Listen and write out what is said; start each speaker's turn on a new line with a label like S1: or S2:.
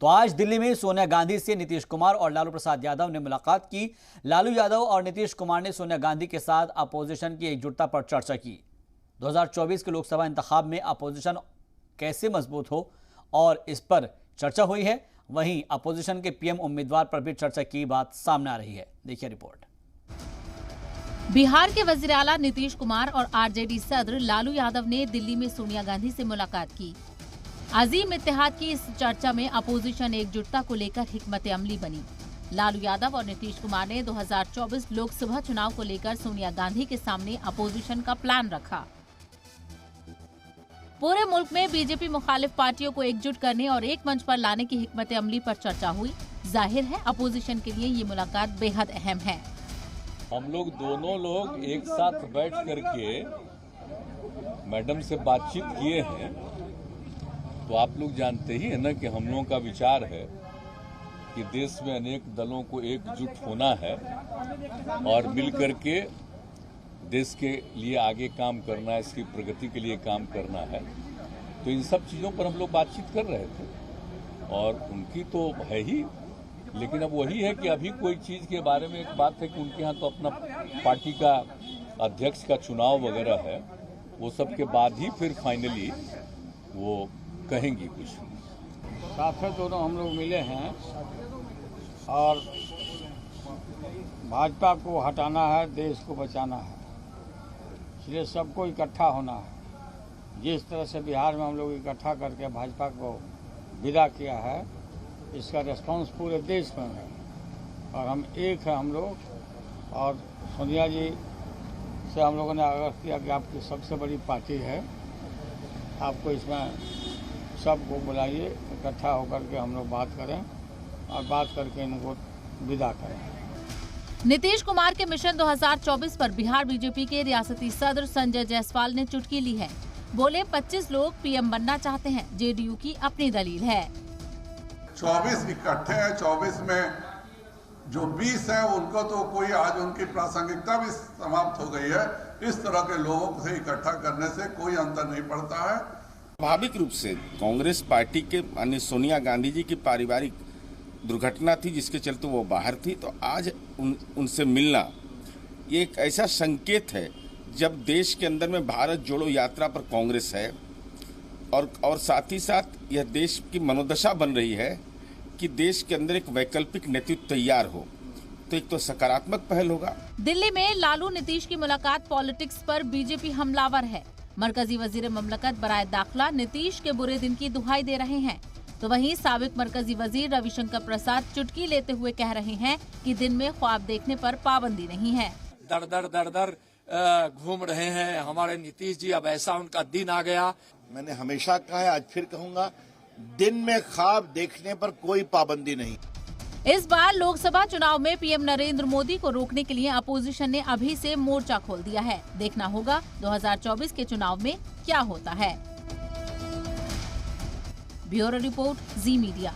S1: तो आज दिल्ली में सोनिया गांधी से नीतीश कुमार और लालू प्रसाद यादव ने मुलाकात की। लालू यादव और नीतीश कुमार ने सोनिया गांधी के साथ अपोजिशन की एकजुटता पर चर्चा की। 2024 के लोकसभा इंतखाब में अपोजिशन कैसे मजबूत हो और इस पर चर्चा हुई है। वहीं अपोजिशन के पीएम उम्मीदवार पर भी चर्चा की बात सामने आ रही है। देखिए रिपोर्ट।
S2: बिहार के वजीर आला नीतीश कुमार और आरजेडी सदर लालू यादव ने दिल्ली में सोनिया गांधी से मुलाकात की। अजीम इत्तेहाद की इस चर्चा में अपोजिशन एकजुटता को लेकर हिकमत अमली बनी। लालू यादव और नीतीश कुमार ने 2024 लोकसभा चुनाव को लेकर सोनिया गांधी के सामने अपोजिशन का प्लान रखा। पूरे मुल्क में बीजेपी मुखालिफ पार्टियों को एकजुट करने और एक मंच पर लाने की हिकमत अमली पर चर्चा हुई। जाहिर है अपोजिशन के लिए ये मुलाकात बेहद अहम है।
S3: हम लोग दोनों लोग एक साथ बैठ करके मैडम से बातचीत किए हैं, तो आप लोग जानते ही है ना कि हम लोगों का विचार है कि देश में अनेक दलों को एकजुट होना है और मिल करके देश के लिए आगे काम करना है, इसकी प्रगति के लिए काम करना है। तो इन सब चीज़ों पर हम लोग बातचीत कर रहे थे और उनकी तो है ही, लेकिन अब वही है कि अभी कोई चीज़ के बारे में एक बात है कि उनके यहाँ तो अपना पार्टी का अध्यक्ष का चुनाव वगैरह है, वो सब के बाद ही फिर फाइनली वो कहेंगी कुछ।
S4: साथ में दोनों हम लोग मिले हैं और भाजपा को हटाना है, देश को बचाना है, इसलिए सबको इकट्ठा होना है। जिस तरह से बिहार में हम लोग इकट्ठा करके भाजपा को विदा किया है, इसका रिस्पांस पूरे देश में है और हम एक है हम लोग। और सोनिया जी से हम लोगों ने आग्रह किया कि आपकी सबसे बड़ी पार्टी है, आपको इसमें सबको बुलाइए, इकट्ठा होकर के हम लोग बात करें और बात करके इनको विदा करें।
S2: नीतीश कुमार के मिशन 2024 पर बिहार बीजेपी के रियासती सदर संजय जायसवाल ने चुटकी ली है। बोले 25 लोग पीएम बनना चाहते हैं, जेडीयू की अपनी दलील है।
S5: 24 इकट्ठे हैं, 24 में जो 20 हैं उनको तो कोई आज उनकी प्रासंगिकता भी समाप्त हो गई है। इस तरह के लोगों से इकट्ठा करने से कोई अंतर नहीं पड़ता है।
S6: स्वाभाविक रूप से कांग्रेस पार्टी के माननीय सोनिया गांधी जी की पारिवारिक दुर्घटना थी जिसके चलते वो बाहर थी, तो आज उनसे मिलना ये एक ऐसा संकेत है जब देश के अंदर में भारत जोड़ो यात्रा पर कांग्रेस है और साथ ही साथ यह देश की मनोदशा बन रही है कि देश के अंदर एक वैकल्पिक नेतृत्व तैयार हो, तो एक तो सकारात्मक पहल होगा।
S2: दिल्ली में लालू नीतीश की मुलाकात पॉलिटिक्स पर बीजेपी हमलावर है। मरकजी वजीर ममलकत बराए दाखिला नीतीश के बुरे दिन की दुहाई दे रहे हैं, तो वहीं साबिक मरकजी वजीर रविशंकर प्रसाद चुटकी लेते हुए कह रहे हैं कि दिन में ख्वाब देखने पर पाबंदी नहीं है।
S7: दर दर घूम रहे हैं हमारे नीतीश जी, अब ऐसा उनका दिन आ गया।
S8: मैंने हमेशा कहा है, आज फिर कहूंगा, दिन में ख्वाब देखने पर कोई पाबंदी नहीं।
S2: इस बार लोकसभा चुनाव में पीएम नरेंद्र मोदी को रोकने के लिए अपोजिशन ने अभी से मोर्चा खोल दिया है। देखना होगा 2024 के चुनाव में क्या होता है। ब्यूरो रिपोर्ट, जी मीडिया।